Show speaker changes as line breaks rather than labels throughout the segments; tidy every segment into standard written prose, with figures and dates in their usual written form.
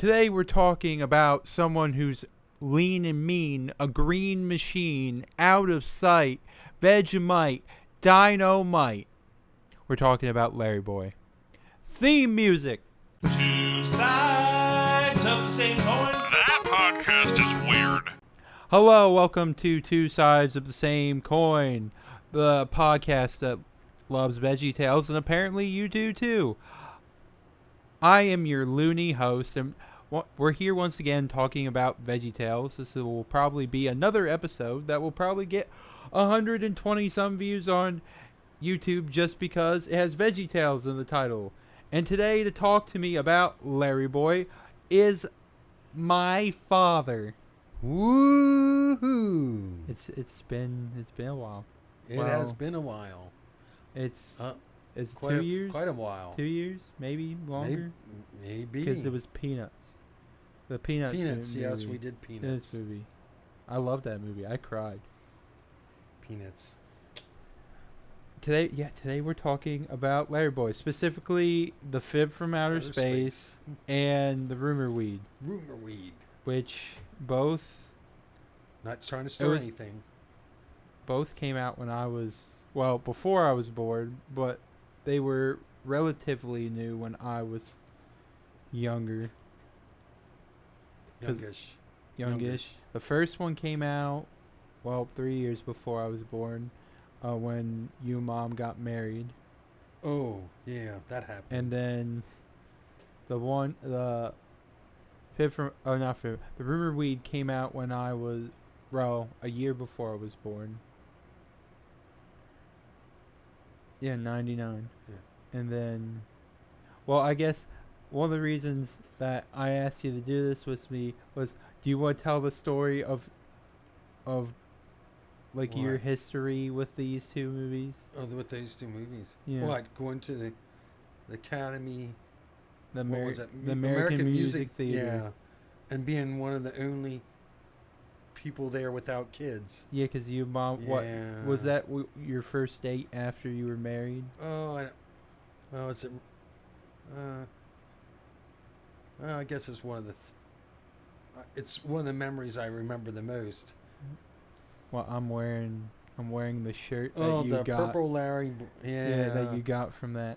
Today we're talking about someone who's lean and mean, a green machine, out of sight, Vegemite, Dynamite. We're talking about LarryBoy. Theme music.
Two sides of the same coin.
That podcast is weird.
Hello, welcome to Two Sides of the Same Coin, the podcast that loves Veggietales, and apparently you do too. I am your loony host, and we're here once again talking about Veggietales. This will probably be another episode that will probably get 120 some views on YouTube just because it has Veggietales in the title. And today to talk to me about LarryBoy is my father.
Woohoo!
It's been a while.
It has been a while.
It's
quite
2 years.
Quite a while.
2 years, maybe longer.
Maybe.
Because it was Peanuts. The Peanuts.
Peanuts. Yes,
movie.
we did Peanuts.
This movie. I love that movie. I cried.
Peanuts.
Today we're talking about LarryBoy, specifically the Fib from Outer Space and the Rumor Weed.
Rumor Weed.
Which both.
Not trying to stir anything.
Both came out when I was, before I was born, but they were relatively new when I was younger. Youngish. The first one came out, 3 years before I was born, when you and Mom got married.
Oh, yeah, that happened.
And then the Rumor Weed came out when I was, a year before I was born. Yeah, 99. Yeah. And then, I guess one of the reasons that I asked you to do this with me was, do you want to tell the story of your history with these two movies?
Oh, with these two movies?
Yeah.
What, going to the Academy?
The American Music Theater.
Yeah. And being one of the only people there without kids.
Yeah, because you, Mom,
yeah.
Was that your first date after you were married?
I guess it's one of the it's one of the memories I remember the most.
Well, I'm wearing the shirt that you got.
Oh, the purple Larry.
Yeah, that you got from that,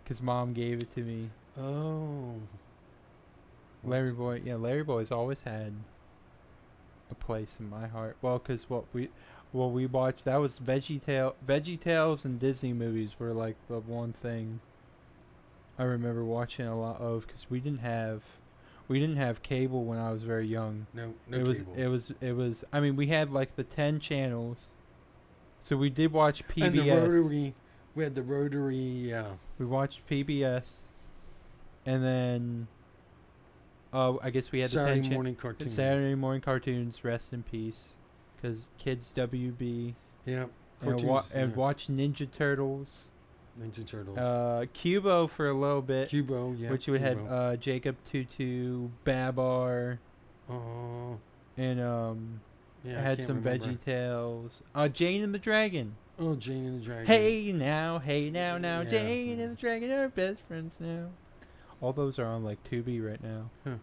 because Mom gave it to me.
Oh.
LarryBoy's always had a place in my heart. Well, because we watched, that was Veggietales and Disney movies were like the one thing I remember watching a lot of, because we didn't have cable when I was very young.
No
cable. It was. I mean, we had like the 10 channels, so we did watch PBS.
And the rotary. We had the rotary. Yeah.
We watched PBS, and then. I guess we had
Saturday morning cartoons.
Saturday morning cartoons. Rest in peace, because Kids WB.
Yeah.
And watch Ninja Turtles. Cubo for a little bit.
Cubo, yeah.
Which we had Jacob Tutu, Babar.
Oh.
And had some Veggietales. Jane and the Dragon.
Oh, Jane and the Dragon.
Hey now, yeah. Jane and the Dragon are best friends now. All those are on like Tubi right now.
Huh.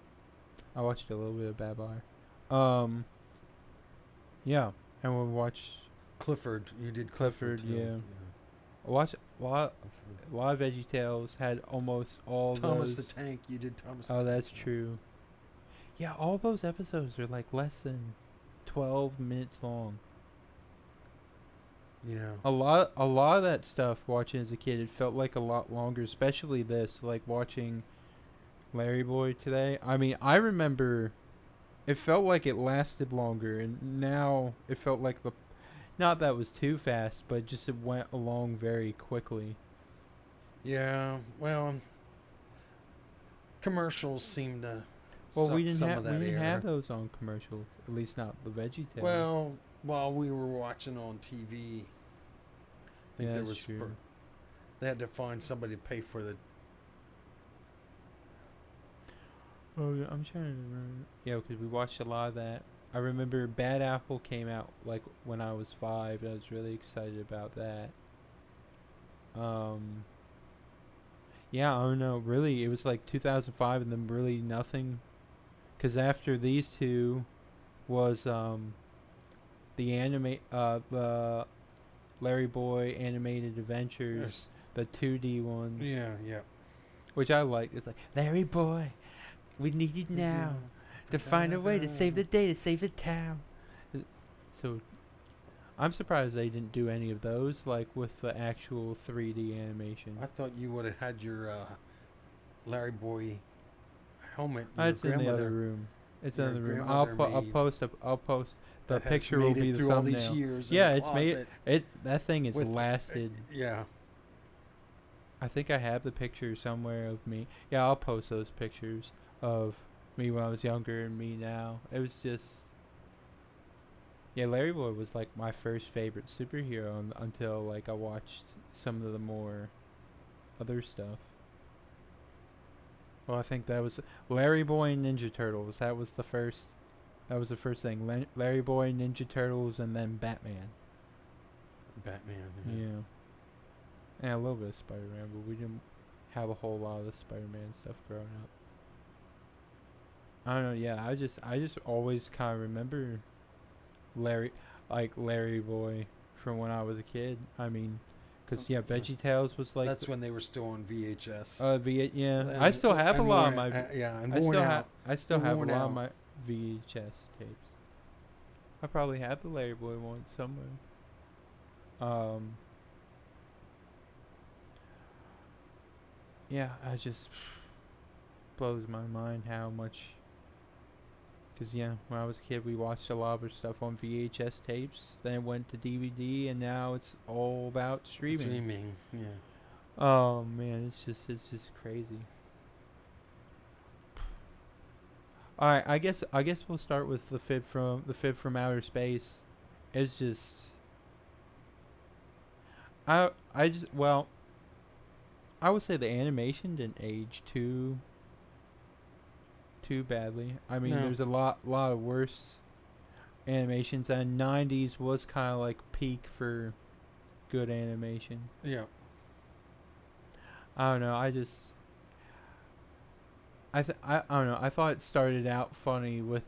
I
watched a little bit of Babar. Yeah, and we watched
Clifford. You did
Clifford, yeah. I watched a lot of Veggietales. Had almost all
Thomas
those.
the Tank. You did Thomas.
Oh, that's true. Yeah, all those episodes are like less than 12 minutes long.
Yeah.
A lot of that stuff watching as a kid, it felt like a lot longer, especially this, like watching LarryBoy today. I mean, I remember it felt like it lasted longer, and now it felt like not that it was too fast, but just it went along very quickly.
Yeah, well, commercials seem to
we didn't
some of that
we didn't
air.
have those on commercials, at least not the Veggietales.
Well, while we were watching on TV, I think there was
true.
They had to find somebody to pay for the.
Oh, yeah, I'm trying to remember. Yeah, because we watched a lot of that. I remember Bad Apple came out like when I was 5. I was really excited about that. Yeah, I don't know. Really, it was like 2005, and then really nothing Because after these two was the LarryBoy Animated Adventures, the 2D ones.
Yeah, yeah.
Which I liked. It's like, LarryBoy, we need you now to find a way to save the day, to save the town. So, I'm surprised they didn't do any of those, like with the actual 3D animation.
I thought you would have had your LarryBoy helmet. Your
It's in the other
grandmother
room. It's
your
in the room.
grandmother
I'll
made
post the
that has
picture
made
will
it
be the
through all
thumbnail.
these years in
Yeah,
the
it's made
closet
that thing has
with-
lasted.
Yeah.
I think I have the picture somewhere of me. Yeah, I'll post those pictures of me when I was younger and me now. It was just, yeah, LarryBoy was like my first favorite superhero until like I watched some of the more other stuff. Well, I think that was LarryBoy and Ninja Turtles. That was the first thing. LarryBoy, Ninja Turtles, and then Batman.
Batman.
Yeah. And a little bit of Spider-Man, but we didn't have a whole lot of the Spider-Man stuff growing up. I don't know. Yeah, I just always kind of remember LarryBoy from when I was a kid. I mean, because Veggietales was like
That's when they were still on VHS.
yeah. I still have a lot of my.
and
I
worn
still
out.
I still have a
worn
lot
out.
of my VHS tapes. I probably have the LarryBoy one somewhere. Yeah, I just blows my mind how much. Because when I was a kid, we watched a lot of our stuff on VHS tapes. Then it went to DVD, and now it's all about streaming.
Yeah.
Oh man, it's just crazy. All right, I guess we'll start with the fib from outer space. It's just I would say the animation didn't age too badly. I mean,
No.
there's a lot of worse animations, and 90s was kind of like peak for good animation.
Yeah.
I don't know. I don't know. I thought it started out funny with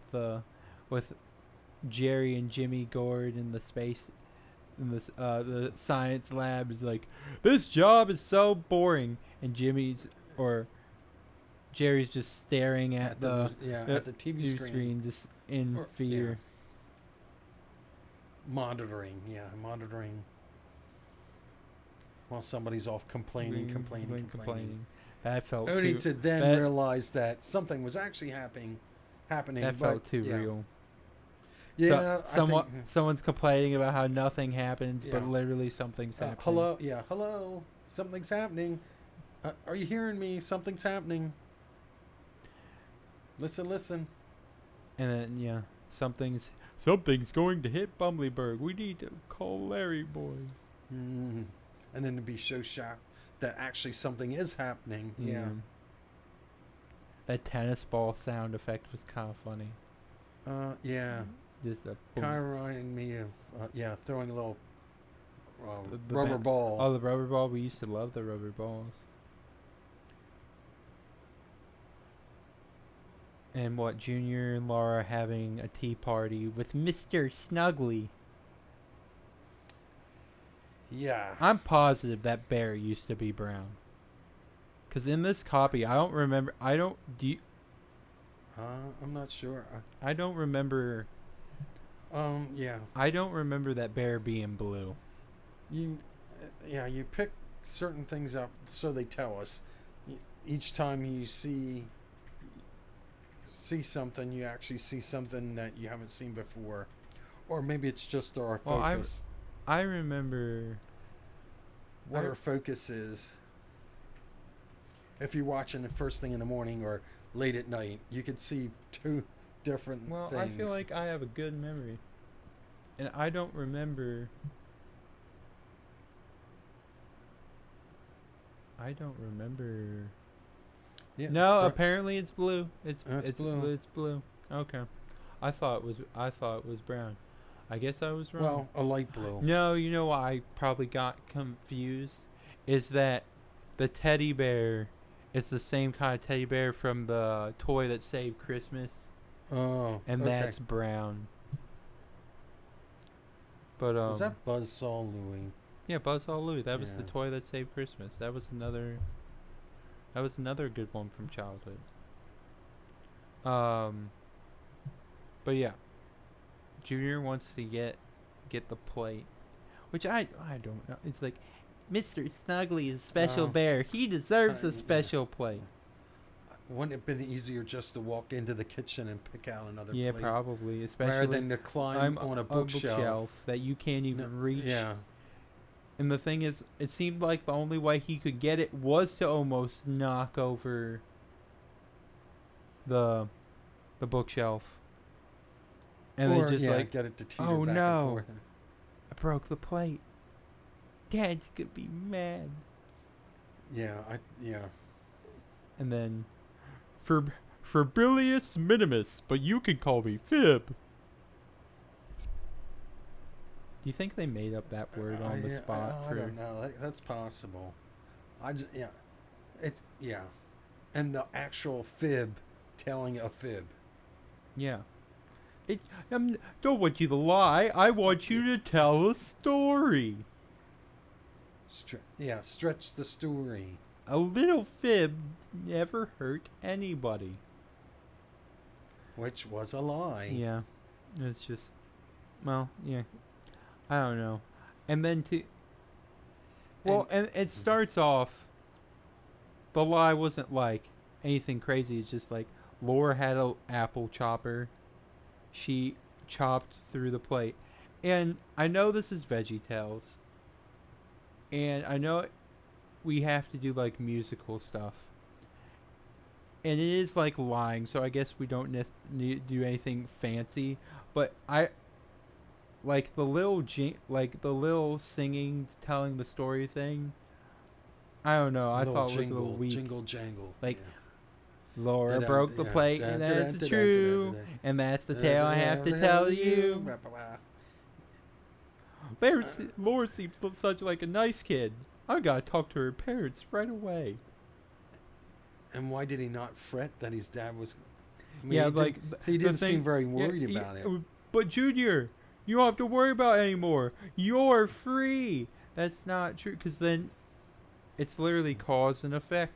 Jerry and Jimmy Gord in the space in this the science lab is like, this job is so boring, and Jerry's just staring at the
TV
news
screen.
just in fear.
Monitoring while somebody's off complaining.
That felt
Only
too,
to then
that-
realize that something was actually happening.
That
but,
felt too
yeah.
real.
Yeah,
Someone's complaining about how nothing happens,
Yeah.
but literally something's happening.
hello, something's happening. Are you hearing me? Something's happening. Listen.
And then something's going to hit Bumbleberg. We need to call LarryBoy.
Mm. And then to be so shocked that actually something is happening. Yeah.
That tennis ball sound effect was kind of funny.
Yeah.
Just a
Kind of reminded me of throwing a little
The
rubber ball.
Oh, the rubber ball. We used to love the rubber balls. And Junior and Laura having a tea party with Mr. Snuggly.
Yeah.
I'm positive that bear used to be brown. Because in this copy, I don't remember.
I'm not sure.
I don't remember.
Yeah.
I don't remember that bear being blue.
You pick certain things up, so they tell us. Each time you see something, you actually see something that you haven't seen before, or maybe it's just our focus.
I remember
what our focus is. If you're watching the first thing in the morning or late at night, you could see two different things.
I feel like I have a good memory, and I don't remember.
Yeah,
No, apparently it's blue. It's
blue.
It's blue. Okay, I thought it was brown. I guess I was wrong.
Well, a light blue.
No, you know why I probably got confused is that the teddy bear is the same kind of teddy bear from the Toy That Saved Christmas
Oh,
and
okay.
that's brown. But
Was that Buzzsaw Louie?
yeah, Buzzsaw Louie. That was the
Yeah.
toy that saved Christmas. That was another good one from childhood. But yeah, Junior wants to get the plate, which I don't know. It's like, Mr. Snuggly is special
Oh.
bear. He deserves
Yeah.
a special plate.
Wouldn't it have been easier just to walk into the kitchen and pick out another
Yeah,
plate?
probably, especially
Rather than to climb on a bookshelf.
that you can't even reach.
Yeah.
And the thing is, it seemed like the only way he could get it was to almost knock over the bookshelf. And
Or,
then just like,
get it to teeter
oh
back
no.
and forth.
I broke the plate. Dad's gonna be mad.
Yeah,
And then, Furbilius Minimus, but you can call me Fib. Do you think they made up that word on the spot?
I don't know. That's possible. And the actual fib telling a fib.
Yeah. Don't want you to lie. I want you to tell a story.
Stretch the story.
A little fib never hurt anybody.
Which was a lie.
Yeah. It's just, well, yeah. I don't know. And then and it starts off, the lie wasn't like anything crazy. It's just like, Laura had an apple chopper. She chopped through the plate. And I know this is Veggietales. And I know we have to do like musical stuff. And it is like lying, so I guess we don't need to do anything fancy. But like the little singing, telling the story thing. I don't know. I thought it was a little weak.
Jingle jangle.
Like,
yeah.
Laura broke the plate, and that's true. And that's the tale I have to tell you. Laura seems such like a nice kid. I gotta talk to her parents right away.
And why did he not fret that his dad was? I mean,
Yeah,
he didn't seem very worried about it.
But Junior, you don't have to worry about it anymore. You're free. That's not true, because then it's literally cause and effect.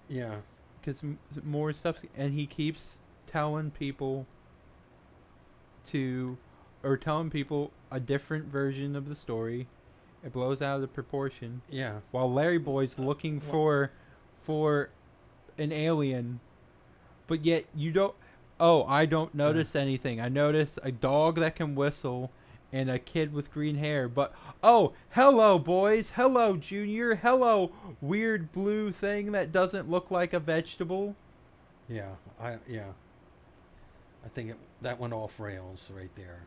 Yeah.
Because more stuff, and he keeps telling people a different version of the story. It blows out of the proportion.
Yeah.
While LarryBoy's looking for an alien, but yet you don't. Oh, I don't notice anything. I notice a dog that can whistle and a kid with green hair. But oh, hello boys. Hello Junior. Hello weird blue thing that doesn't look like a vegetable.
Yeah. I think that went off rails right there.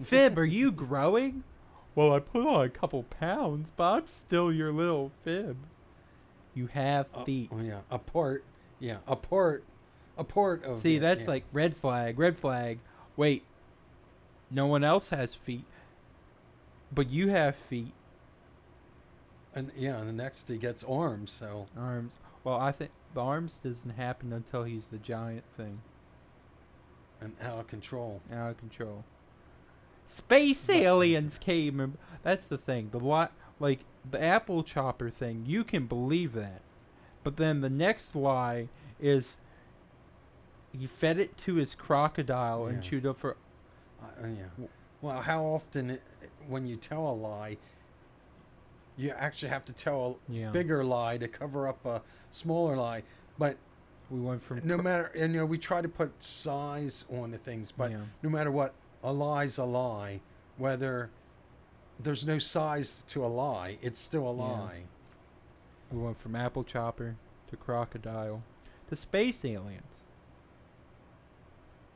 Fib, are you growing? Well, I put on a couple pounds, but I'm still your little Fib. You have feet.
Oh yeah, a part of.
See, that's like red flag. Wait, no one else has feet, but you have feet.
And the next he gets arms. So
Arms. Well, I think the arms doesn't happen until he's the giant thing.
And out of control.
Out of control. Space aliens came. That's the thing. Like the apple chopper thing, you can believe that. But then the next lie is he fed it to his crocodile and chewed up for.
Well, how often when you tell a lie, you actually have to tell a bigger lie to cover up a smaller lie. But
we went from
no matter, we try to put size on the things, but no matter what, a lie's a lie. Whether there's no size to a lie, it's still a lie.
We went from apple chopper to crocodile to space aliens,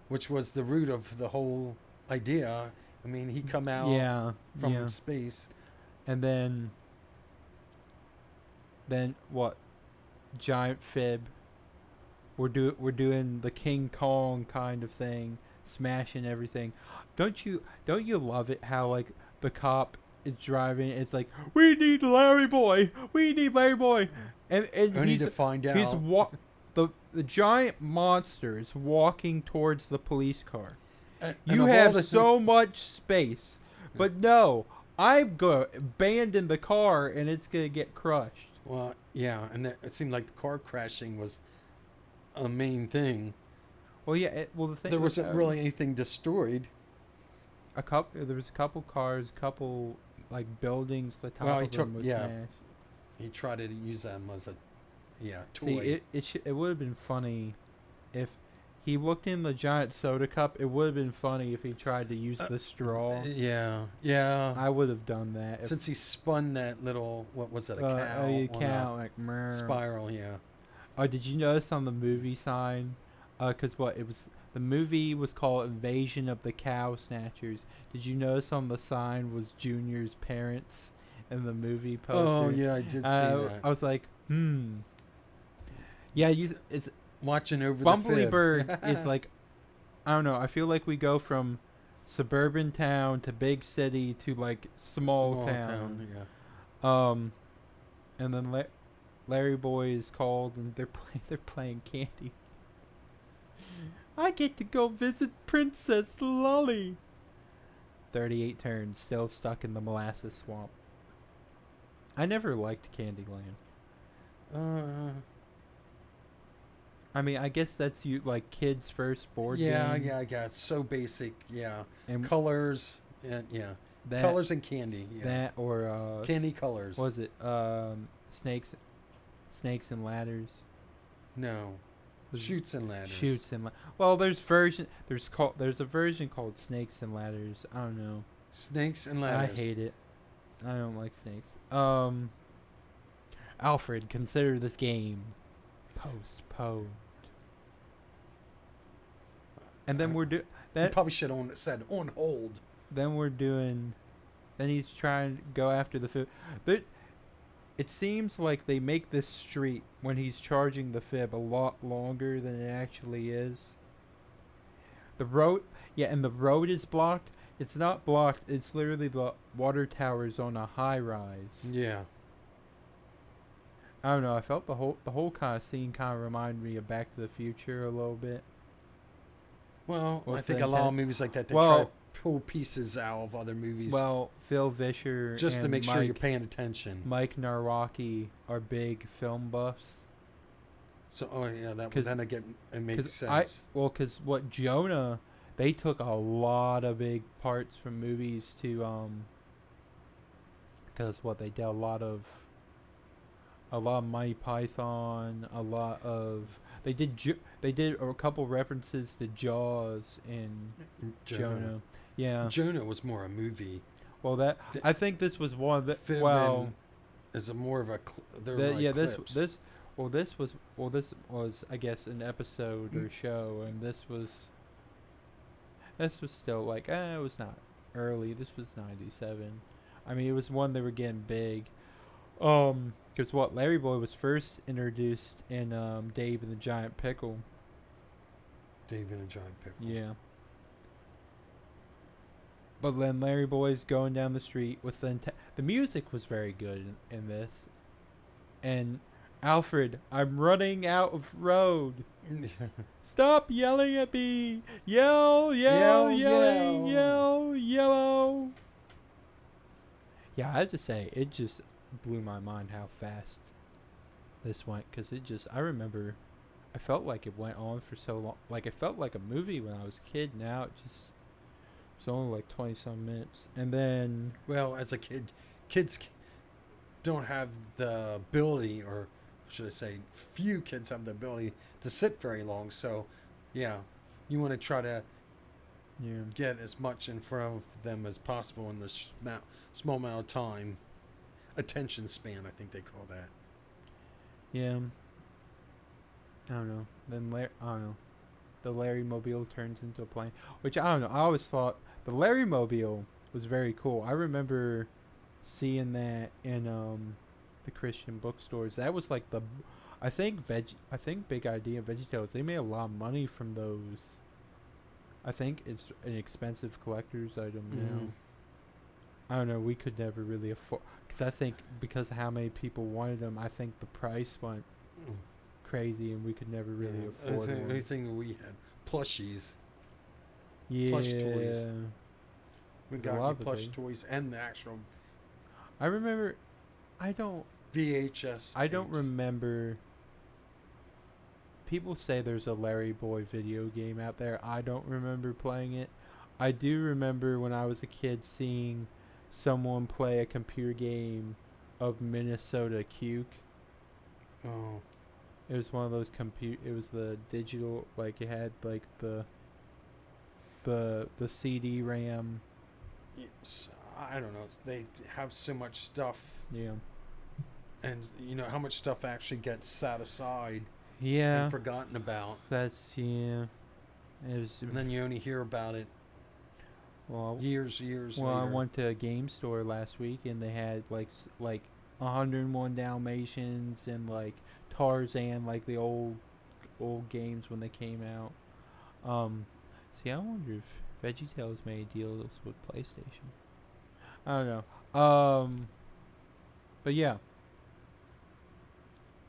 which was the root of the whole idea. I mean, he come out from space,
and then what? Giant Fib. We're doing the King Kong kind of thing, smashing everything. Don't you love it how like the cop is driving? It's like, we need LarryBoy, and
I need to find out.
the giant monster is walking towards the police car.
And
You
of all
have
the-
so much space, but no, I'm going to abandon the car and it's going to get crushed.
Well, yeah, and it seemed like the car crashing was a main thing.
Well, yeah. The thing
There
was,
wasn't really anything destroyed.
There was a couple cars, couple like buildings. The top
Well, he
of them
took-
was
yeah,
smashed.
He tried to use them as a toy.
See, it would have been funny if he looked in the giant soda cup. It would have been funny if he tried to use the straw.
Yeah.
I would have done that. If,
Since he spun that little, what was it, a cow?
a
on
cow, like,
a
"Mrr."
spiral, yeah.
Oh, did you notice on the movie sign? Because the movie was called Invasion of the Cow Snatchers. Did you notice on the sign was Junior's parents in the movie poster?
Oh, yeah, I did see that.
I was like, Yeah, it's
Watching over
Bumblebee
the fib.
Bird is like, I don't know. I feel like we go from suburban town to big city to like small town.
Yeah.
And then Larry Boy is called, and they're playing candy. I get to go visit Princess Lolly. 38 turns, still stuck in the molasses swamp. I never liked Candyland. I mean, I guess that's like kids' first board game.
Yeah. It's so basic. Yeah.
And
Colors and colors and candy. Yeah.
That or
Candy colors.
Was it snakes and ladders?
No. Shoots and ladders.
Well, there's a version called Snakes and Ladders. I don't know.
Snakes and ladders.
I hate it. I don't like snakes. Alfred, consider this game postponed. And then we're doing
You
that.
probably should have said on hold.
Then we're doing. Then he's trying to go after the fib. But it seems like they make this street when he's charging the fib a lot longer than it actually is. The road, and the road is blocked. It's not blocked. It's literally the water towers on a high rise.
Yeah.
I don't know. I felt the whole kind of scene kind of reminded me of Back to the Future a little bit.
Well,
With
I think
the
a lot of
intent-
movies like that, they
Well-
try to pull pieces out of other movies.
Well, Phil Vischer
just to
and
make sure you're paying attention.
Mike Narwaki are big film buffs.
So, that
'Cause-
then it makes
Because
sense.
because what Jonah, they took a lot of big parts from movies to because what they did a lot of Monty Python, they did a couple references to Jaws in Jonah. Yeah.
Jonah was more a movie.
Well, I think this was one of the
Fib is a more of a.
this was I guess an episode or show, and this was still like it was not early. This was 97. I mean, it was one they were getting big. Because Larry Boy was first introduced in Dave and the Giant Pickle.
Dave and a Giant Pickle.
Yeah. But then Larry Boy's going down the street with the music was very good in this. And Alfred, I'm running out of road. Stop yelling at me. Yell, yelling, yellow. Yeah, I have to say, it just blew my mind how fast this went. Because I remember, I felt like it went on for so long. Like, it felt like a movie when I was a kid. Now it just, it's only like 20-some minutes. And then...
Well, as a kid, kids don't have the ability, or should I say, few kids have the ability to sit very long. So, yeah, you want to try to get as much in front of them as possible in this small amount of time. Attention span, I think they call that.
Yeah. I don't know. Then I don't know. The Larry Mobile turns into a plane, which I don't know. I always thought the Larry Mobile was very cool. I remember seeing that in the Christian bookstores. That was like I think Big Idea and Veggietales, they made a lot of money from those. I think it's an expensive collector's item now. I don't know. We could never really afford, because I think because of how many people wanted them, I think the price went crazy, and we could never really afford one.
Anything we had plushies,
Yeah.
plush toys. We
There's a
got
lot
new
of
plush
things.
toys and the actual
I remember. I don't
VHS.
I don't
tapes.
remember. People say there's a LarryBoy video game out there. I don't remember playing it. I do remember when I was a kid seeing someone play a computer game of Minnesota Cuke.
Oh,
It was one of those It was the digital, like it had like the CD RAM.
yes. I don't know. They have so much stuff,
Yeah.
and you know how much stuff actually gets set aside
Yeah.
and forgotten about,
That's yeah. It was.
and then you only hear about it
Well,
years
Well, I
later.
went to a game store last week and they had like 101 Dalmatians and like Tarzan, like the old games when they came out. See, I wonder if Veggietales made deals with PlayStation. I don't know. But yeah,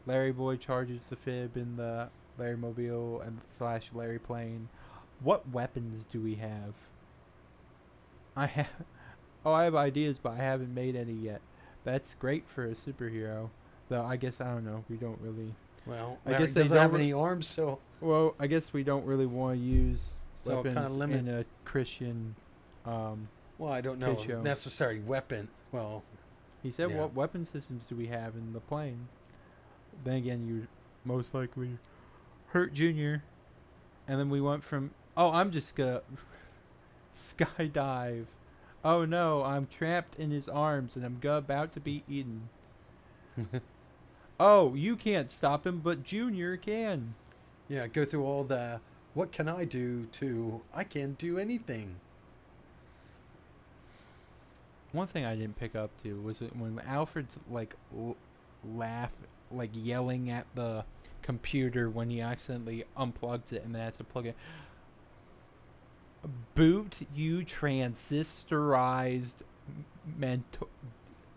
LarryBoy charges the fib in the Larry Mobile and / Larry plane. What weapons do we have? I have. Oh, I have ideas, but I haven't made any yet. That's great for a superhero. Though I guess I don't know. We don't really.
Well,
I
Larry
guess they
doesn't have
don't
any arms, so
Well, I guess we don't really want to use
So
weapons
kinda limit-
in a Christian.
well, I don't know
Kid show.
necessary weapon. Well,
He said,
Yeah.
"What weapon systems do we have in the plane?" Then again, you most likely hurt Junior, and then we went from I'm just gonna skydive. Oh no, I'm trapped in his arms and I'm about to be eaten. Oh, you can't stop him, but Junior can.
yeah, go through all the what can I do to I can't do anything.
One thing I didn't pick up to was when Alfred's like like yelling at the computer when he accidentally unplugs it and then has to plug it. Boot, you transistorized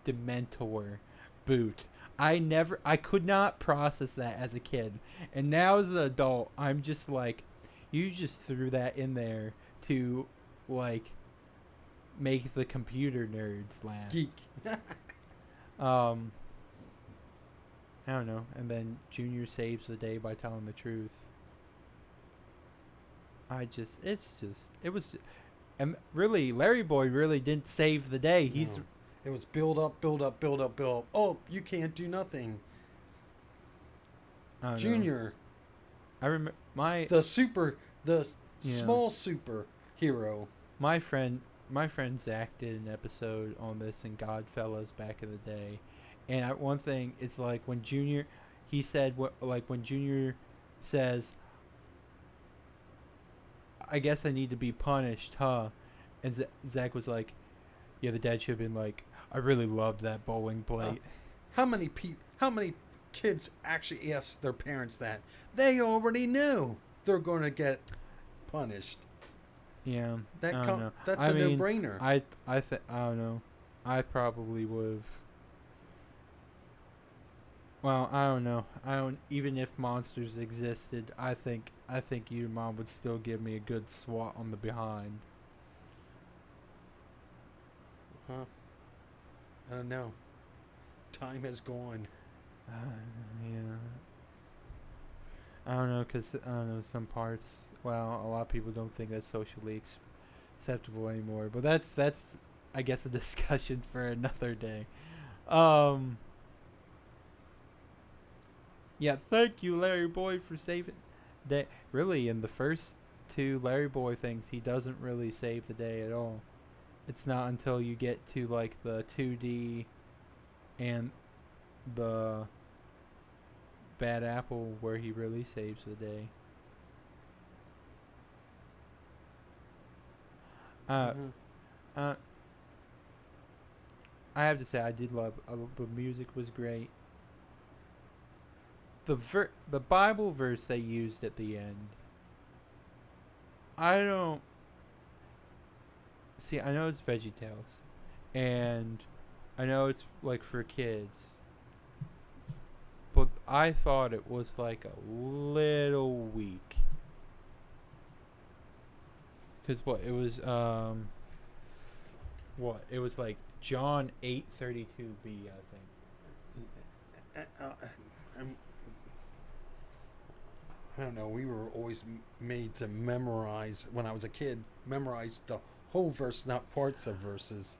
Dementor. Boot. I could not process that as a kid. And now as an adult, I'm just like, you just threw that in there to, like, make the computer nerds laugh.
Geek.
I don't know. And then Junior saves the day by telling the truth. It was just, and really, LarryBoy really didn't save the day. He's
No. It was build up, build up, build up, build up. Oh, you can't do nothing.
I don't know.
Junior,
I remember
the
Yeah.
small superhero.
my friend Zach did an episode on this in Godfellas back in the day, and one thing is like when Junior, he said when Junior says, "I guess I need to be punished, huh?" And Zach was like, "Yeah, the dad should have been like, I really loved that bowling plate."
How many kids actually ask their parents that? They already knew they're going to get punished.
Yeah,
That
I don't know.
that's
I
a
mean,
no-brainer.
I don't know. I probably would have. Well, I don't know. I don't. Even if monsters existed, I think your mom would still give me a good swat on the behind.
Huh? I don't know. Time has gone.
Yeah. I don't know, cause I don't know some parts. Well, a lot of people don't think that's socially acceptable anymore. But that's I guess a discussion for another day. Yeah, thank you, LarryBoy, for saving. That really in the first two LarryBoy things, he doesn't really save the day at all. It's not until you get to like the 2D and the Bad Apple where he really saves the day.
Mhm.
I have to say I did love the music was great. The Bible verse they used at the end. I don't see. I know it's Veggietales, and I know it's like for kids, but I thought it was like a little weak. Cause what it was what it was like John 8:32b, I think.
I don't know. We were always made to memorize, when I was a kid, memorize the whole verse, not parts of verses.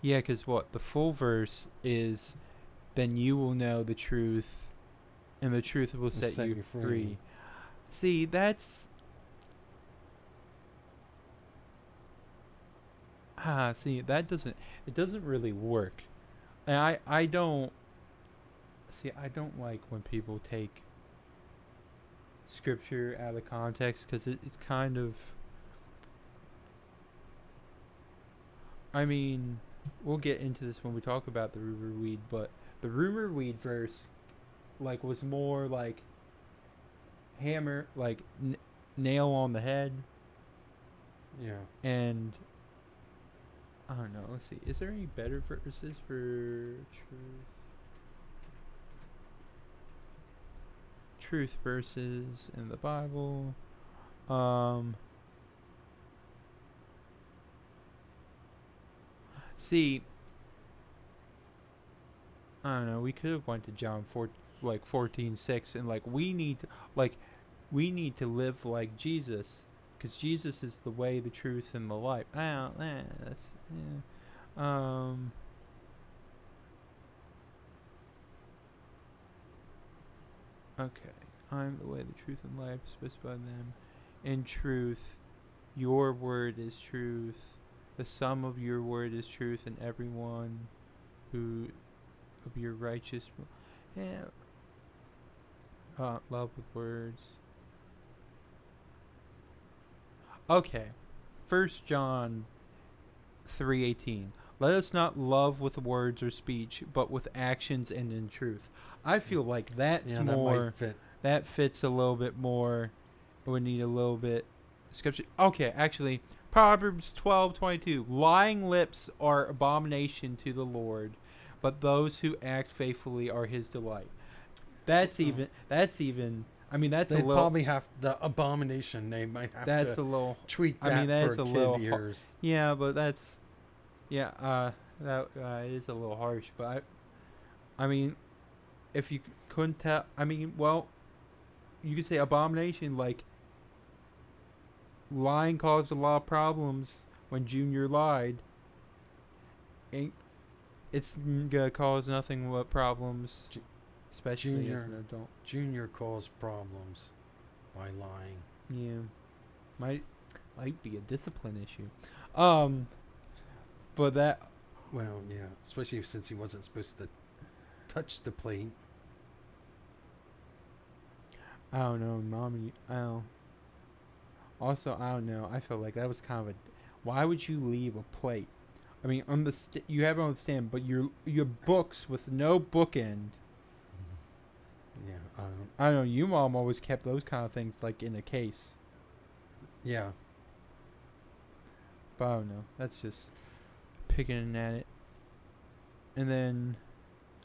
Yeah, cause what the full verse is, then you will know the truth, and the truth will set you free. See, that's see, that doesn't really work. And I don't I don't like when people take scripture out of context, because it's kind of, I mean, we'll get into this when we talk about the rumor weed, but the rumor weed verse like was more like hammer, like nail on the head.
Yeah.
And I don't know. Let's see. Is there any better verses for truth? Truth verses in the Bible. See, I don't know. We could have went to John 14:6, and like we need to live like Jesus, because Jesus is the way, the truth, and the life. That's yeah. Okay. I'm the way, the truth, and life, specified them. In truth, your word is truth. The sum of your word is truth, and everyone who of your righteous, yeah. Love with words. Okay. 1 John 3:18. Let us not love with words or speech, but with actions and in truth. I feel like that's more.
That might fit.
That fits a little bit more. It would need a little bit scripture. Okay, actually, Proverbs 12:22. Lying lips are abomination to the Lord, but those who act faithfully are His delight. That's even. I mean, that's a
They
little.
probably have the abomination. They might have
That's
to
a little.
tweak that
I mean, that's
for
a
kid
little.
ears.
Yeah, but that's. Yeah, that is a little harsh. But I mean, if you couldn't tell, I mean, well, you could say abomination. Like, lying caused a lot of problems when Junior lied. It's gonna cause nothing but problems, especially as an adult.
Junior caused problems by lying.
Yeah, might be a discipline issue. But that.
Well, yeah, especially since he wasn't supposed to touch the plate.
I don't know, mommy. Also, I don't know. I feel like that was kind of a. Why would you leave a plate? I mean, on the you have it on the stand, but your books with no bookend.
Yeah,
I don't know. You mom always kept those kind of things like in a case.
Yeah.
But I don't know. That's just picking at it. And then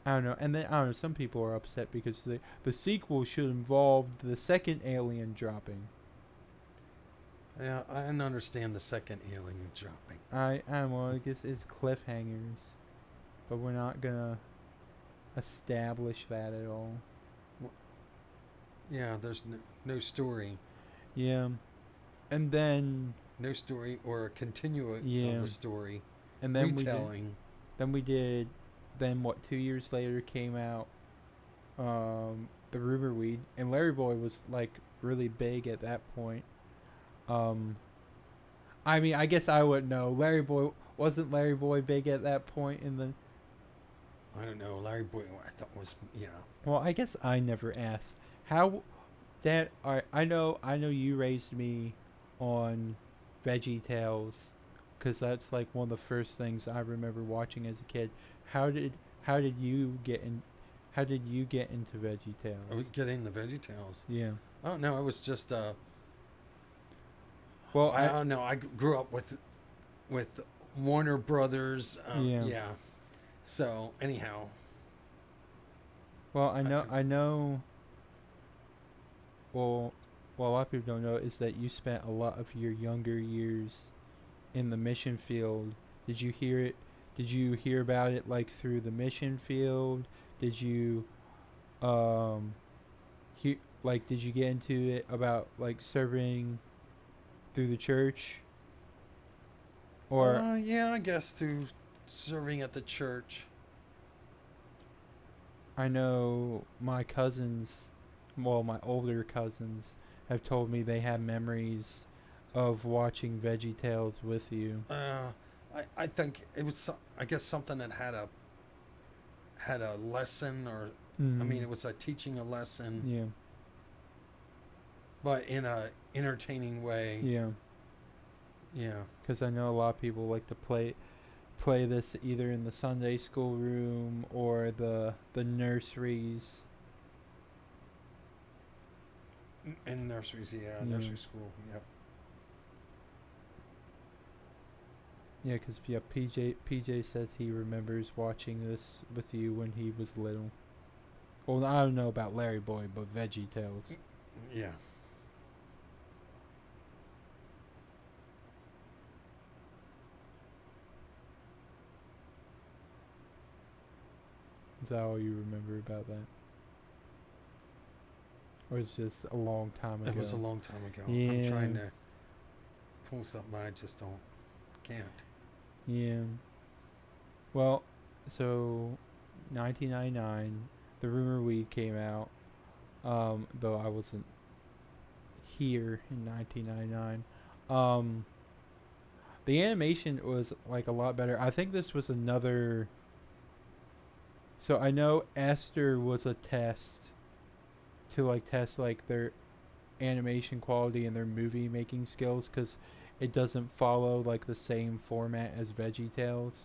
I don't know. And then I don't know. Some people are upset because the sequel should involve the second alien dropping.
Yeah, I didn't understand the second alien dropping.
I don't know. I guess it's cliffhangers, but we're not gonna establish that at all.
Yeah, there's no story.
Yeah, and then
No story or a continuation of a story.
And then
retelling.
Then what? 2 years later came out, the Rumor Weed, and LarryBoy was like really big at that point. I mean, I guess I wouldn't know. Wasn't LarryBoy big at that point in the?
I don't know. LarryBoy, I thought was
Well, I guess I never asked how. Dad, I know you raised me on Veggietales, because that's like one of the first things I remember watching as a kid. How did you get into Veggietales?
Getting the Veggietales.
Yeah.
Oh no, it was just
Well,
I don't know. I grew up with Warner Brothers.
Yeah.
Yeah. So anyhow,
Well, I know. Well, what a lot of people don't know is that you spent a lot of your younger years in the mission field. Did you hear it? Did you hear about it like through the mission field? Did you, um, did you get into it about like serving through the church? Or
yeah, I guess through serving at the church.
I know my cousins, well, my older cousins, have told me they have memories of watching Veggietales with you.
I think it was I guess something that had a lesson, or I mean it was teaching a lesson,
Yeah.
but in a entertaining way.
Yeah.
Yeah.
Because I know a lot of people like to play this either in the Sunday school room or the nurseries.
In nurseries, yeah,
Yeah.
nursery school, yep.
Yeah, because PJ says he remembers watching this with you when he was little. Well, I don't know about LarryBoy, but Veggietales.
Yeah.
Is that all you remember about that? Or is it just a long time ago?
It was a long time ago.
Yeah.
I'm trying to pull something, I just can't.
Yeah. Well, so 1999, the Rumor Weed came out. Though I wasn't here in 1999. The animation was like a lot better. I think this was another. So I know Esther was a test to test their animation quality and their movie making skills, because it doesn't follow like the same format as Veggietales.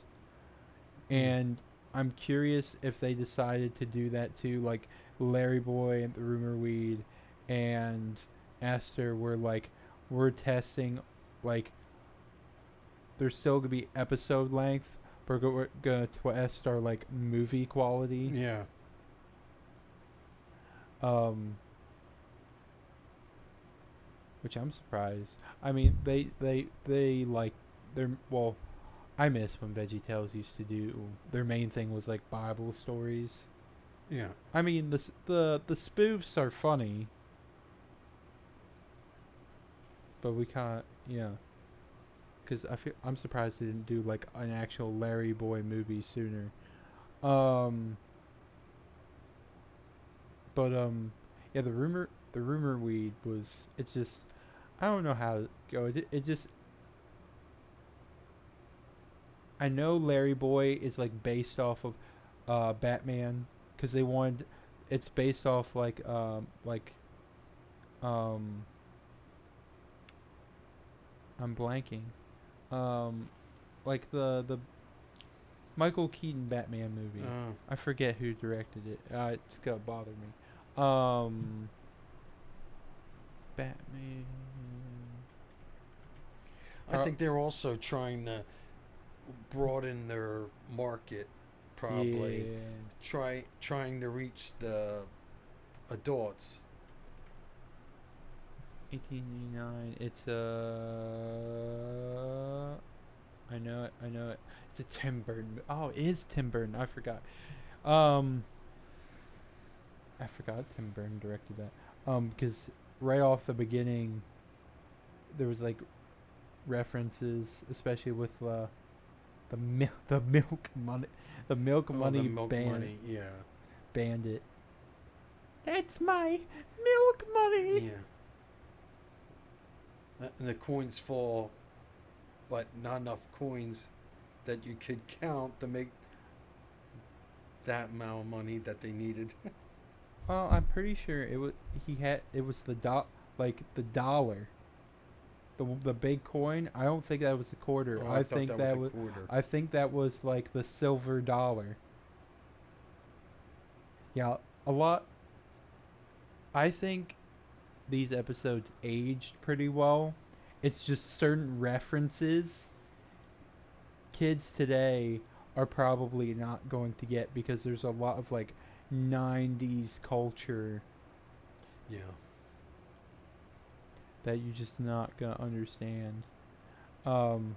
And I'm curious if they decided to do that too, like LarryBoy and the Rumor Weed and Esther were we're testing, they're still gonna be episode length, but we're gonna test our movie quality.
Yeah.
Which I'm surprised. I mean, they're well, I miss when Veggietales used to do, their main thing was Bible stories.
Yeah.
I mean, the spoofs are funny, but we can't, because I'm surprised they didn't do an actual LarryBoy movie sooner. But yeah, the rumor weed was, it's just, I don't know how to go. It just, I know LarryBoy is based off of Batman, because they wanted, it's based off I'm blanking. The Michael Keaton Batman movie. I forget who directed it. It's gonna bother me. Batman.
I think they're also trying to broaden their market, probably.
Yeah.
Trying to reach the adults.
1889. It's I know it. It's a Tim Burton. Oh, it is Tim Burton. I forgot. I forgot Tim Burton directed that. Because right off the beginning, there was references, especially with the milk money, the milk money
money, yeah.
bandit. That's my milk money.
Yeah. And the coins fall, but not enough coins that you could count to make that amount of money that they needed.
Well, I'm pretty sure it was the dollar, the big coin. I don't think that was a quarter.
Oh, I think that was a quarter.
I think that was the silver dollar. Yeah, a lot. I think these episodes aged pretty well. It's just certain references kids today are probably not going to get, because there's a lot of like 90s culture
Yeah.
that you're just not gonna understand. And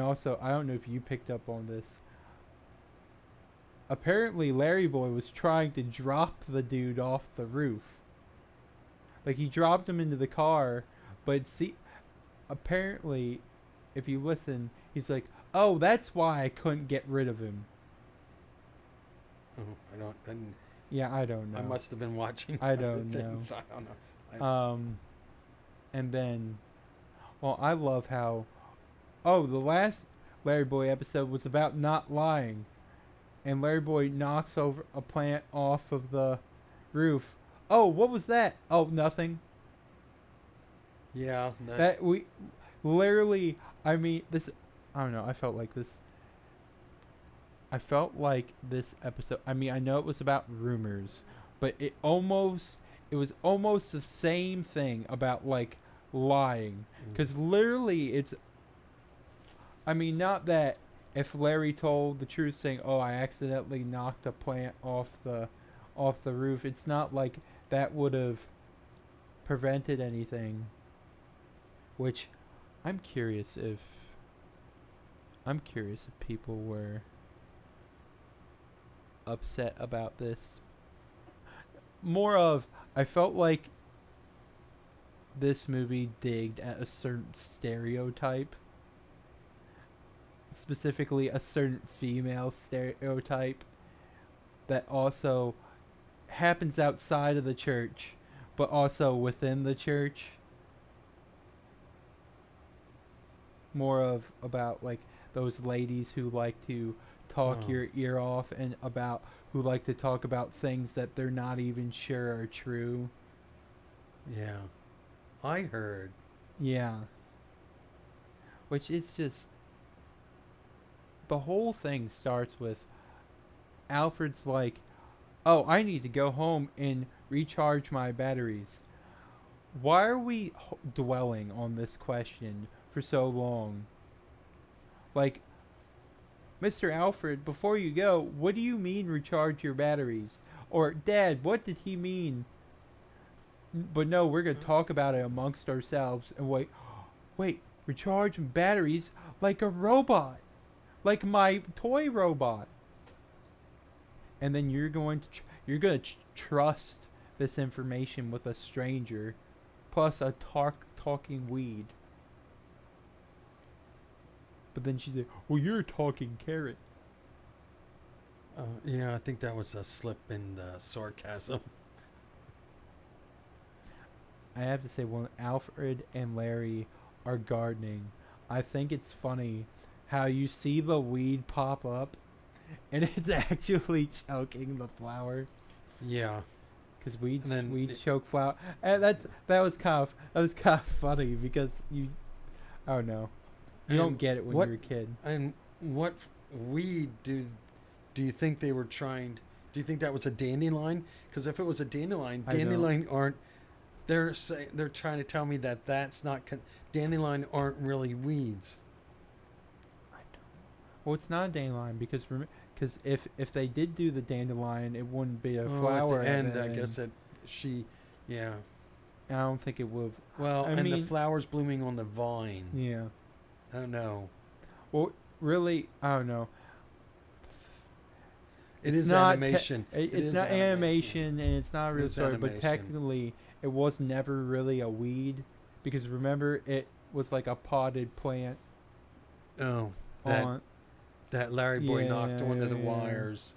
also, I don't know if you picked up on this. Apparently, LarryBoy was trying to drop the dude off the roof. Like, he dropped him into the car, but apparently, if you listen, he's like, "Oh, that's why I couldn't get rid of him."
Oh, I don't
know.
I must have been watching
I
other
don't know.
things. I don't know.
And then, well, I love how, the last LarryBoy episode was about not lying, and LarryBoy knocks over a plant off of the roof. Oh, what was that? Oh, nothing.
Yeah.
That we literally, I mean, this, I don't know, I felt like this episode, I mean, I know it was about rumors, but it was almost the same thing about, like, lying. Because literally, it's, I mean, not that if Larry told the truth saying, "Oh, I accidentally knocked a plant off the roof," it's not like that would have prevented anything. Which, I'm curious if people were upset about this. More of, I felt like this movie digged at a certain stereotype. Specifically, a certain female stereotype that also happens outside of the church, but also within the church. More of about like those ladies who like to talk your ear off, and who like to talk about things that they're not even sure are true.
Yeah. I heard.
Yeah. Which is just, the whole thing starts with Alfred's like, "Oh, I need to go home and recharge my batteries." Why are we dwelling on this question for so long? Like, Mr. Alfred, before you go, what do you mean recharge your batteries? Or, Dad, what did he mean? But no, we're going to talk about it amongst ourselves and wait, recharge batteries like a robot. Like my toy robot. And then you're going to trust this information with a stranger, plus a talking weed. But then she's like, "Well, you're a talking carrot."
Yeah, I think that was a slip in the sarcasm.
I have to say, when Alfred and Larry are gardening, I think it's funny how you see the weed pop up, and it's actually choking the flower.
Yeah.
Because weeds choke flower, and that was kind of funny, because I don't know, you don't get it when you're a kid.
And what weed do you think they were trying? Do you think that was a dandelion? Because if it was a dandelion aren't. They're trying to tell me that's not dandelion aren't really weeds.
I don't. Well, it's not a dandelion, because if they did do the dandelion, it wouldn't be a flower.
At the end, I guess yeah.
I don't think it would.
Well, the flowers blooming on the vine.
Yeah.
I don't know.
Well, really, I don't know.
It's not animation.
It's not animation, and it's not a real story. But technically, it was never really a weed, because remember, it was like a potted plant.
Oh, that LarryBoy knocked onto the wires.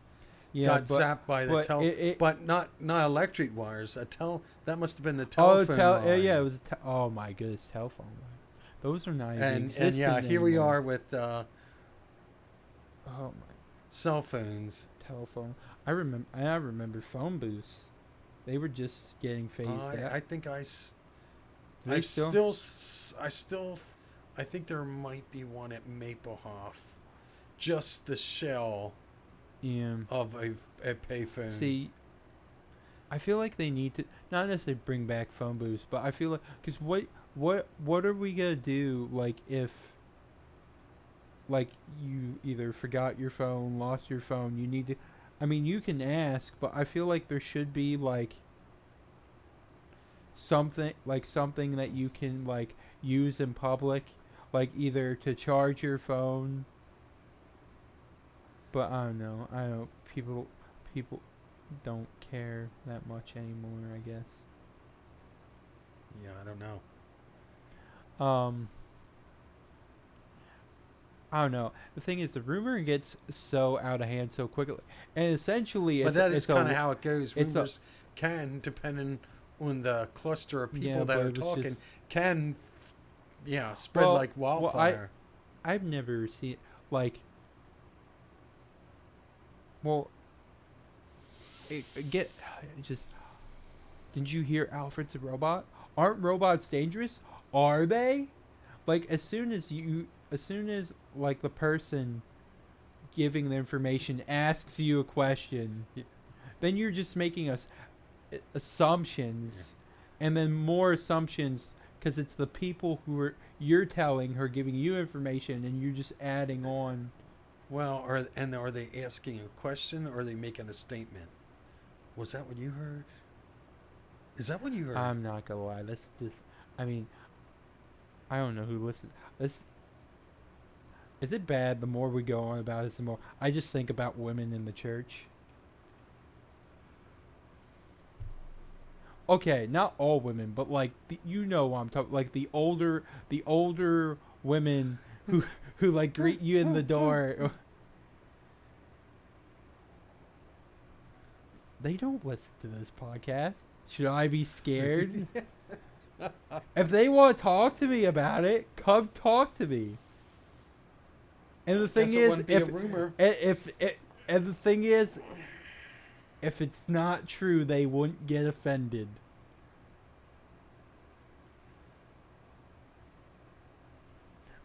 Yeah, got zapped by the but not electric wires. That must have been the telephone line.
Yeah, it was. Oh my goodness, telephone line. Those are not even
and yeah, here we are with
oh my,
cell phones.
Telephone. I remember phone booths. They were just getting phased out.
I think I think there might be one at Maplehoff. Just the shell of a payphone.
See, I feel like they need to not necessarily bring back phone booths, but I feel like, because what are we gonna do, like, if like you either forgot your phone, lost your phone, you need to, I mean, you can ask, but I feel like there should be like something that you can like use in public, like either to charge your phone. But I don't know. I don't people don't care that much anymore, I guess.
Yeah, I don't know.
I don't know. The thing is, the rumor gets so out of hand so quickly, and essentially,
But that is
it's
kind of how it goes.
it's a-
Rumors can, depending on the cluster of people
Yeah,
that
but
are
it was
talking,
just-
can, spread
Well-
like
well,
wildfire.
I've never seen like. Well, just. Didn't you hear Alfred's a robot? Aren't robots dangerous? Are they? Like as soon as like the person giving the information asks you a question,
Yeah.
then you're just making assumptions, and then more assumptions because it's the people you're telling who are giving you information, and you're just adding on.
Well, are they asking a question or are they making a statement? Was that what you heard? Is that what you heard?
I'm not gonna lie. I mean, I don't know who listens. Is it bad? The more we go on about this, the more I just think about women in the church. Okay, not all women, but like you know what I'm talking. Like the older women who like greet you in the door. They don't listen to this podcast. Should I be scared? If they want to talk to me about it, come talk to me. And the thing
Guess it
is,
wouldn't be a rumor.
And the thing is, if it's not true, they wouldn't get offended.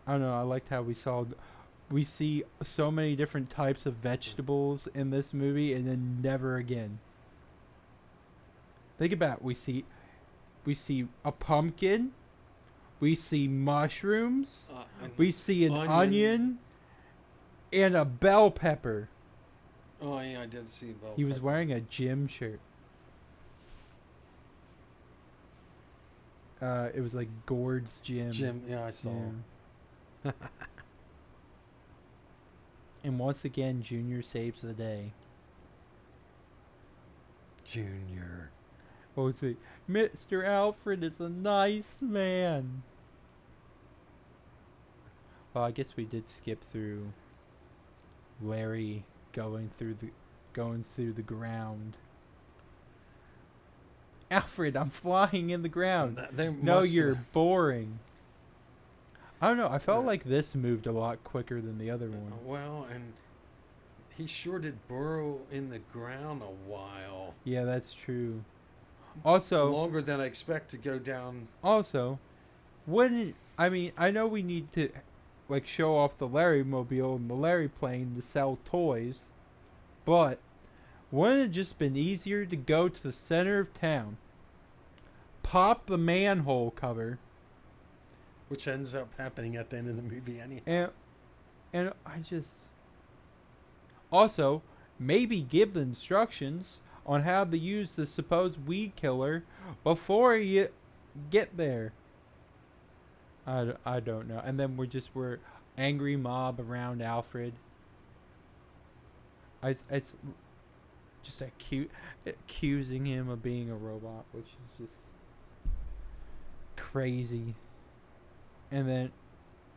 I don't know. I liked how we see so many different types of vegetables in this movie, and then never again. Think about it. We see a pumpkin, we see mushrooms, we see an onion, and a bell pepper.
Oh yeah, I did see a bell.
He was wearing a gym shirt. It was like Gord's Gym.
Yeah, I saw.
Yeah. And once again, Junior saves the day.
Junior.
What was it? Mr. Alfred is a nice man. Well, I guess we did skip through Larry going through the ground. Alfred, I'm flying in the ground. No, you're boring. I don't know. I felt like this moved a lot quicker than the other one.
Well, and he sure did burrow in the ground a while.
Yeah, that's true. Also,
longer than I expect to go down.
Also, I know we need to like show off the Larry mobile and the Larry plane to sell toys, but wouldn't it just been easier to go to the center of town, pop the manhole cover,
which ends up happening at the end of the movie anyhow.
and I just also maybe give the instructions on how to use the supposed weed killer before you get there. I don't know. And then we're angry mob around Alfred. It's just accusing him of being a robot, which is just crazy. And then,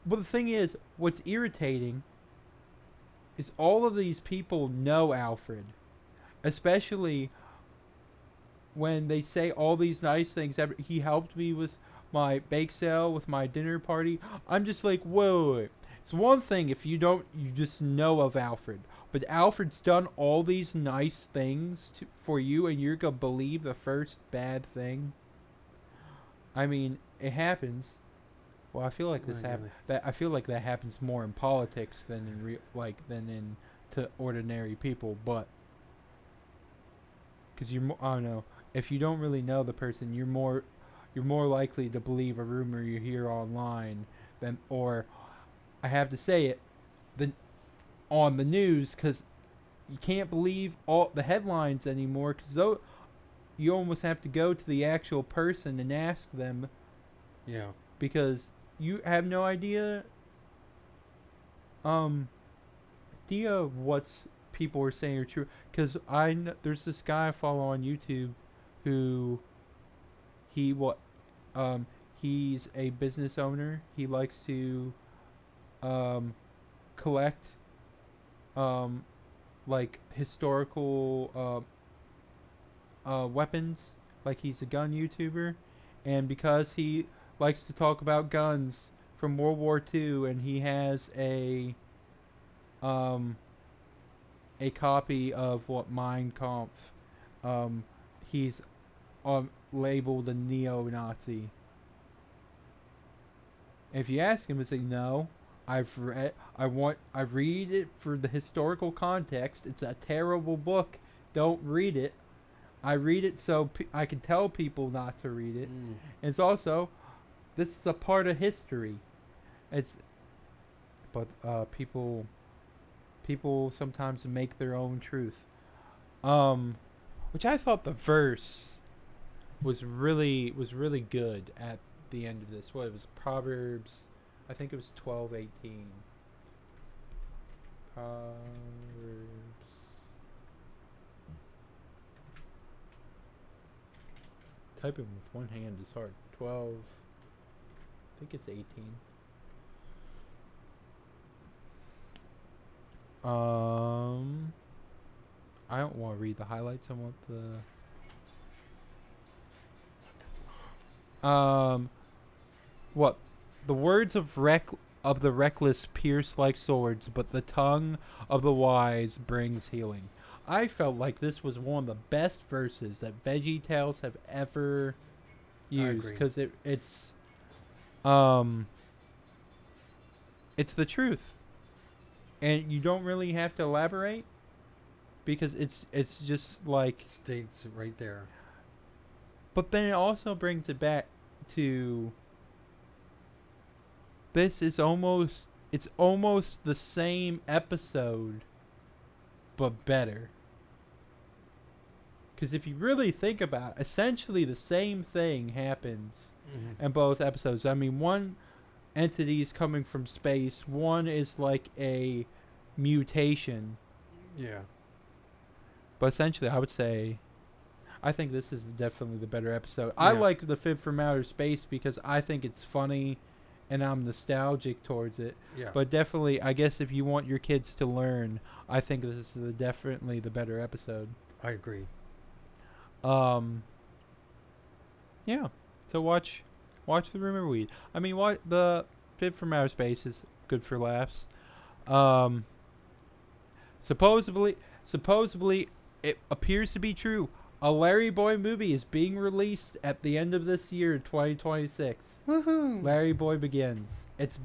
but the thing is, what's irritating is all of these people know Alfred. Especially when they say all these nice things. He helped me with my bake sale, with my dinner party. I'm just like, whoa. It's one thing if you just know of Alfred. But Alfred's done all these nice things for you, and you're going to believe the first bad thing? I mean, it happens. Well, I feel like I feel like that happens more in politics than in than in to ordinary people, but because I don't know, if you don't really know the person, you're more likely to believe a rumor you hear online or I have to say it, on the news because you can't believe all the headlines anymore because you almost have to go to the actual person and ask them
Yeah.
because you have no idea what's people are saying are true. Because there's this guy I follow on YouTube who he's a business owner. He likes to collect like historical weapons. Like he's a gun YouTuber, and because he likes to talk about guns from World War II, and he has a copy of what Mein Kampf. He's labeled a neo-Nazi. If you ask him, he'll say no. I read it for the historical context. It's a terrible book. Don't read it. I read it so I can tell people not to read it. And it's also, this is a part of history. But people sometimes make their own truth. Which I thought the verse was really good at the end of this. What it was, Proverbs, I think it was 12:18. Proverbs. Typing with one hand is hard. 12. I think it's 18. I don't want to read the highlights. I want the what? The words of the reckless pierce like swords, but the tongue of the wise brings healing. I felt like this was one of the best verses that Veggietales have ever used because it's the truth, and you don't really have to elaborate because it's just like
states right there.
But then it also brings it back to this is almost the same episode but better. Because if you really think about it, essentially the same thing happens in both episodes. I mean, one entity is coming from space. One is like a mutation.
Yeah.
But essentially, I would say, I think this is definitely the better episode.
Yeah.
I like the Fib from Outer Space because I think it's funny and I'm nostalgic towards it.
Yeah.
But definitely, I guess if you want your kids to learn, I think this is definitely the better episode.
I agree.
Yeah. So watch the Rumor Weed. I mean, the Fib from Outer Space is good for laughs. Supposedly, it appears to be true. A LarryBoy movie is being released at the end of this year, 2026.
Woohoo!
LarryBoy Begins. It's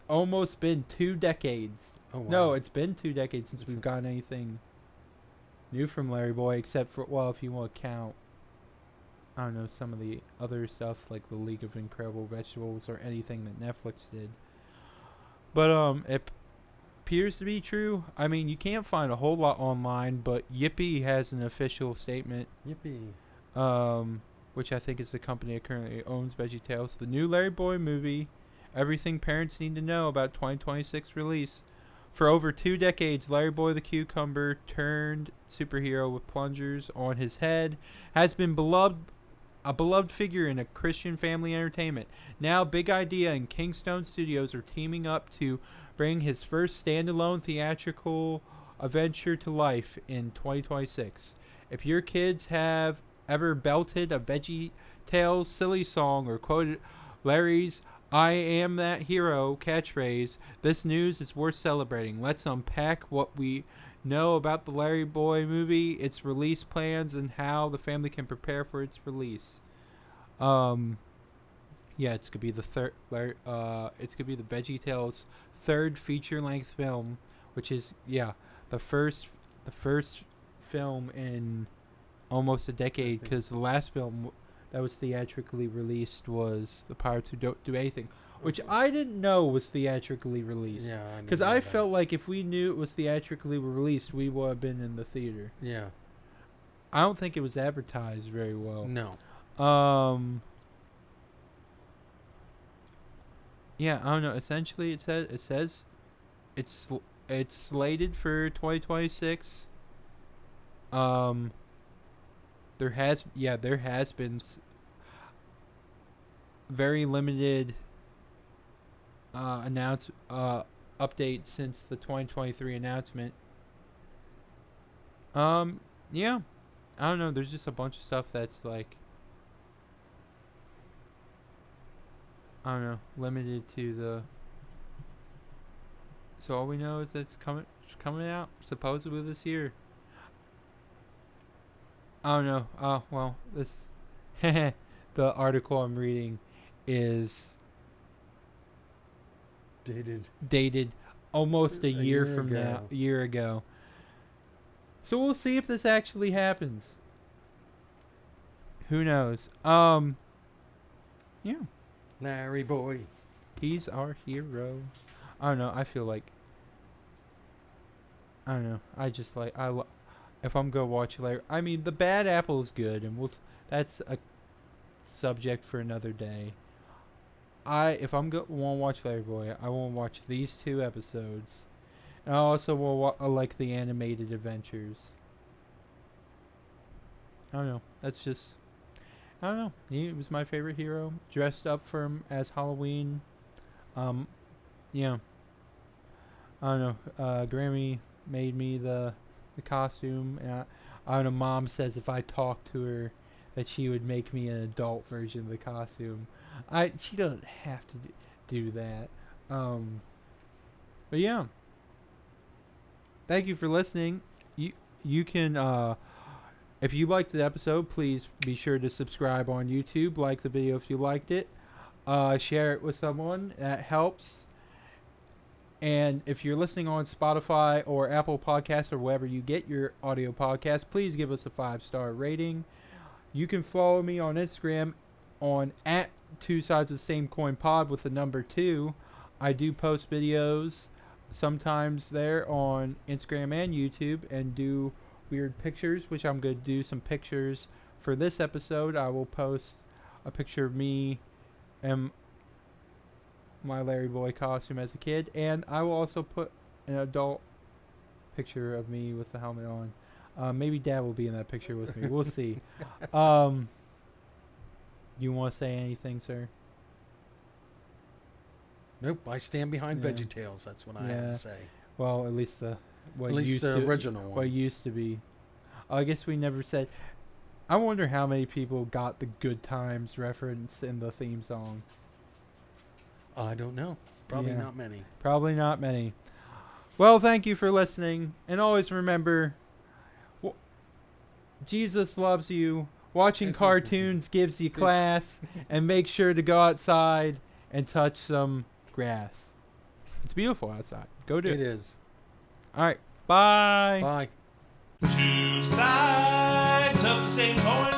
almost been 2 decades.
Oh, wow.
No, it's been 2 decades since we've gotten anything new from LarryBoy, except for, well, if you want to count, I don't know, some of the other stuff like the League of Incredible Vegetables or anything that Netflix did. But it appears to be true. I mean, you can't find a whole lot online, but Yippee has an official statement.
Yippee.
Which I think is the company that currently owns Veggietales. The new LarryBoy movie, everything parents need to know about 2026 release. For over 2 decades, LarryBoy the Cucumber turned superhero with plungers on his head has been a beloved figure in a Christian family entertainment. Now, Big Idea and Kingstone Studios are teaming up to bring his first standalone theatrical adventure to life in 2026. If your kids have ever belted a VeggieTales silly song or quoted Larry's "I am that hero" catchphrase, this news is worth celebrating. Let's unpack what we know about the LarryBoy movie, its release plans, and how the family can prepare for its release. Yeah, it's gonna be the Veggietales' third feature-length film, which is the first film in almost a decade, because the last film that was theatrically released was The Pirates Who Don't Do Anything. which I didn't know was theatrically released.
Yeah, I
Because
didn't know
I
that.
felt like if we knew it was theatrically released, we would have been in the theater.
Yeah.
I don't think it was advertised very well.
No.
Yeah, I don't know. Essentially, it says it's slated for 2026. There has been very limited update since the 2023 announcement. Yeah, I don't know. There's just a bunch of stuff that's like, I don't know, limited to the. So all we know is that it's coming out supposedly this year. I don't know. Well, this the article I'm reading is dated almost a year from
ago.
now, a year ago. So we'll see if this actually happens. Who knows? Yeah.
Larry boy.
He's our hero. I don't know. I feel like. I don't know. I just like if I'm gonna watch Larry. I mean, the Bad Apple is good, and that's a subject for another day. If I'm want to watch Larry Boy, I want to watch these 2 episodes, and I also will like the animated adventures. I don't know. That's just. I don't know. He was my favorite hero. Dressed up for him as Halloween. Yeah. I don't know. Grammy made me the costume. And I don't know. Mom says if I talk to her, that she would make me an adult version of the costume. She doesn't have to do that. But yeah. Thank you for listening. You can. If you liked the episode, please be sure to subscribe on YouTube. Like the video if you liked it. Share it with someone. That helps. And if you're listening on Spotify or Apple Podcasts or wherever you get your audio podcast, please give us a 5-star rating. You can follow me on Instagram on @twosidesofthesamecoinpod with the number 2. I do post videos sometimes there on Instagram and YouTube and do weird pictures, which I'm going to do some pictures for this episode. I will post a picture of me and my Larry Boy costume as a kid, and I will also put an adult picture of me with the helmet on. Maybe Dad will be in that picture with me. We'll see. You want to say anything, sir?
Nope, I stand behind
Yeah.
Veggietales. That's what I have to say.
Well, at least
At least the original ones.
What used to be. I guess we never said. I wonder how many people got the Good Times reference in the theme song.
I don't know. Probably
Yeah.
not many.
Probably not many. Well, thank you for listening. And always remember, Jesus loves you. Watching
It's
cartoons gives you class. And make sure to go outside and touch some grass. It's beautiful outside. Go do it.
It is.
All right. Bye.
Bye.
2 sides of the same coin.